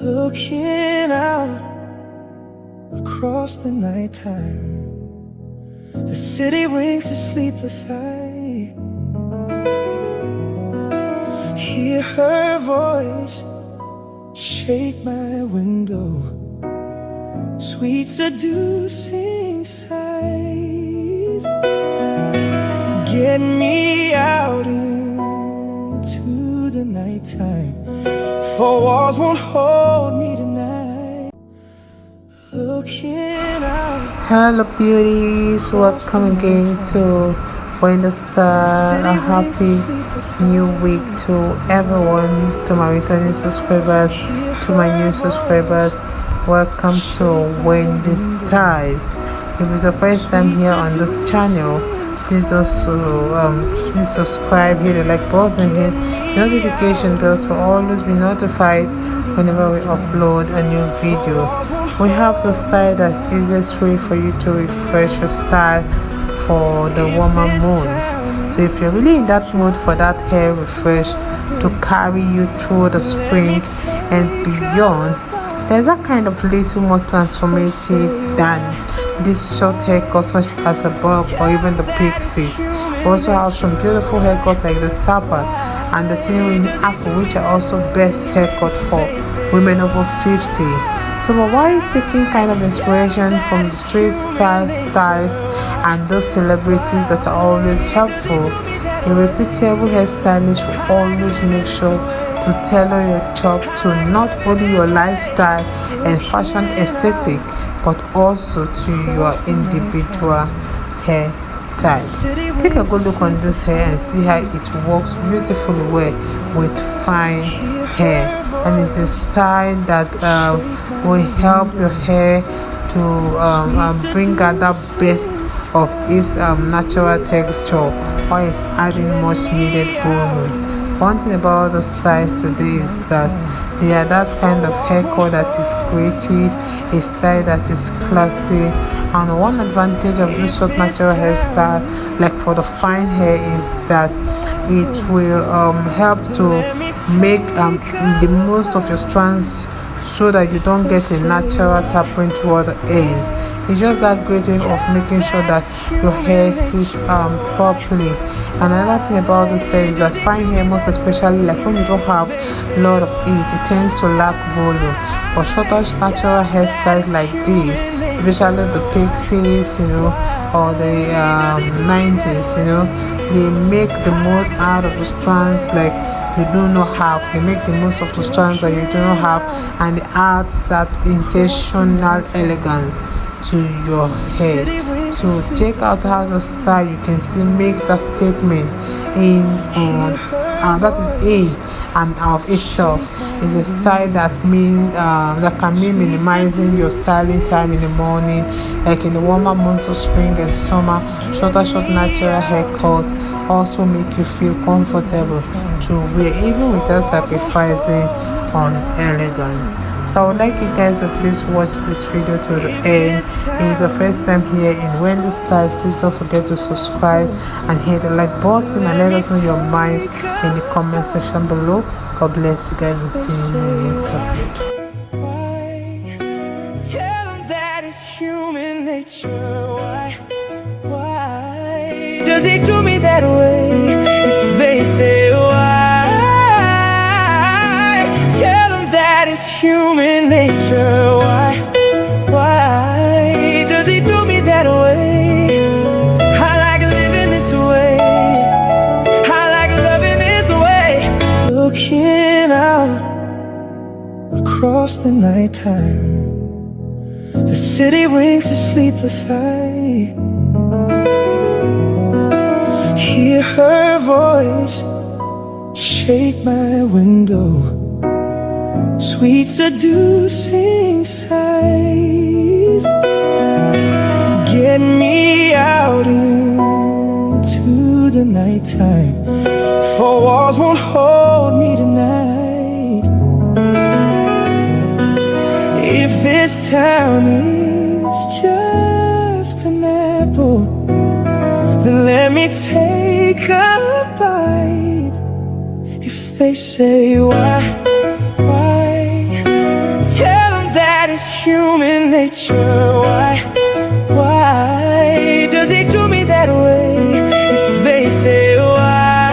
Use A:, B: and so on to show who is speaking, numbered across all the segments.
A: Looking out across the nighttime, the city rings a sleepless eye. Hear her voice shake my window, sweet seducing sighs. Get me out into the nighttime, for walls won't hold me tonight. Looking out.
B: Hello beauties, welcome again to Wendy Styles. A happy new week to everyone, to my returning subscribers, to my new subscribers. Welcome to Wendy Styles. If it's the first time here on this channel, please also please subscribe, hit the like button, hit notification bell to always be notified whenever we upload a new video. We have the style that's easiest way for you to refresh your style for the warmer months. So if you're really in that mood for that hair refresh to carry you through the spring and beyond, there's that kind of little more transformative than this short haircut such as a bob or even the Pixies. We also have some beautiful haircut like the Tapered and the Winnie Afro, which are also best haircut for women over 50. So but why is taking kind of inspiration from the street styles and those celebrities that are always helpful? A reputable hairstylist will always make sure to tailor your job to not only your lifestyle and fashion aesthetic, but also to your individual hair type. Take a good look on this hair and see how it works beautifully well with fine hair, and it's a style that will help your hair to bring out the best of its natural texture, or is adding much needed volume. One thing about the styles today is that they are that kind of haircut that is creative, a style that is classy. And one advantage of this short natural hairstyle, like for the fine hair, is that it will help to make the most of your strands, so that you don't get a natural tapering toward the ends. It's just that great way of making sure that your hair sits properly. And another thing about this hair is that fine hair, most especially like when you don't have a lot of it tends to lack volume. But shorter natural hairstyles like this, especially the Pixies, or the 90s, they make the most out of the strands like you do not have. They make the most of the strands that you do not have, and it adds that intentional elegance to your hair. So check out how the style, you can see, makes that statement in that is in and of itself. It's a style that can mean minimizing your styling time in the morning, like in the warmer months of spring and summer. Short natural haircut also make you feel comfortable to wear, even without sacrificing on elegance. So I would like you guys to please watch this video to the end. If it's the first time here in Wendy Styles, please don't forget to subscribe and hit the like button, and let us know your minds in the comment section below. God bless you guys, and see you in the next episode.
A: Tell them that it's human nature. Why does he do me that way? If they say why, tell them that it's human nature. Why does he do me that way? I like living this way. I like loving this way. Looking out across the nighttime, the city rings a sleepless eye. Hear her voice shake my window, sweet seducing sighs. Get me out into the nighttime, for walls won't hold me tonight. If this town is just an apple, then let me take a bite. If they say why nature. Why does he do me that way? If they say why,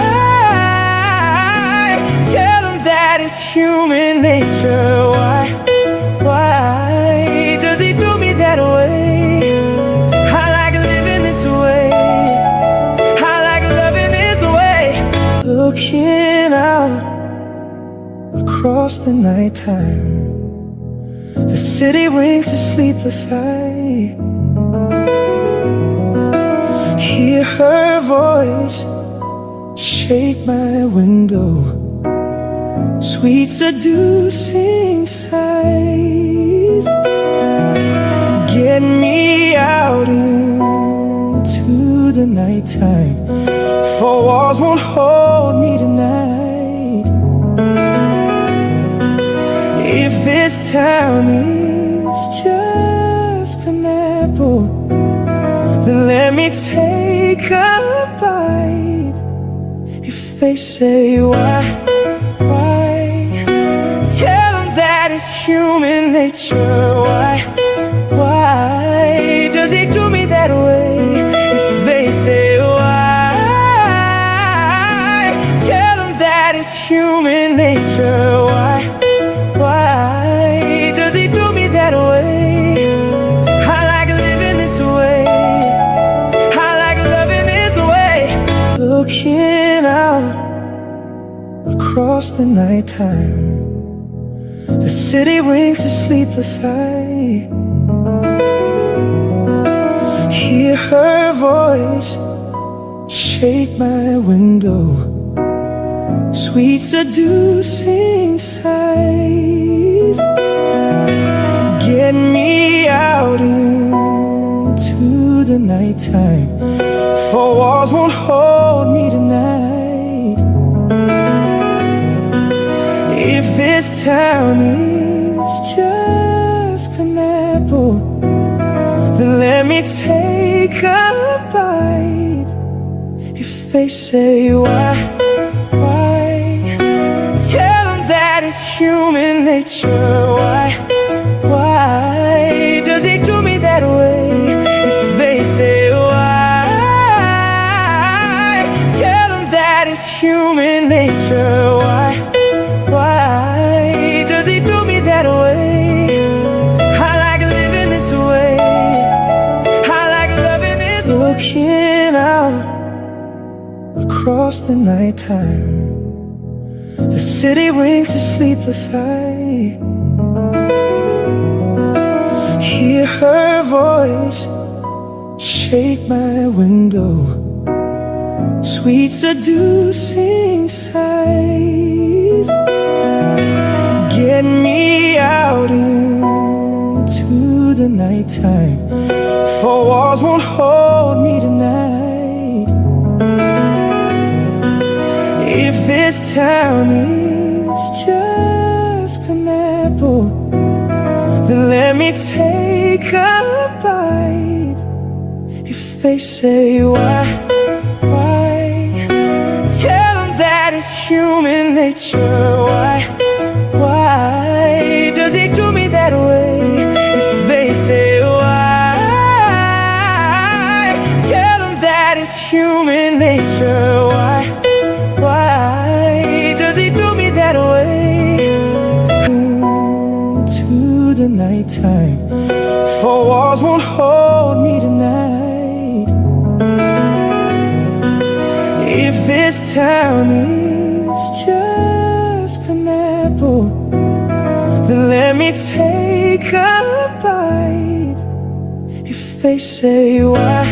A: tell them that it's human nature. Why does he do me that way? I like living this way. I like loving this way. Looking out across the nighttime, the city rings a sleepless eye. Hear her voice shake my window, sweet seducing sighs. Get me out into the nighttime, for walls won't hold me tonight. If this town is just an apple, then let me take a bite. If they say why, tell them that it's human nature. Why does he do me that way? If they say why, tell them that it's human nature. Why does he do me that way? I like living this way. I like loving this way. Looking out across the nighttime, the city rings a sleepless eye. Hear her voice shake my window, sweet seducing sighs. Get me out into the nighttime, for walls won't hold me tonight. If this town is just an apple, then let me take a bite. If they say why, tell them that it's human nature. Why does he do me that way? If they say why, tell them that it's human nature. Why does he do me that way? I like living this way. I like loving this way. Looking out across the nighttime, the city rings a sleepless eye. Hear her voice shake my window, sweet seducing sighs. Get me out into the nighttime, for walls won't hold me tonight. If this town is just an apple, then let me take a bite. If they say why, tell them that it's human nature. Why does he do me that way? If they say why, tell them that it's human nature. Why does he do me that way? Into the nighttime, for walls won't hold me tonight. If this town is just an apple, then let me take a bite. If they say why,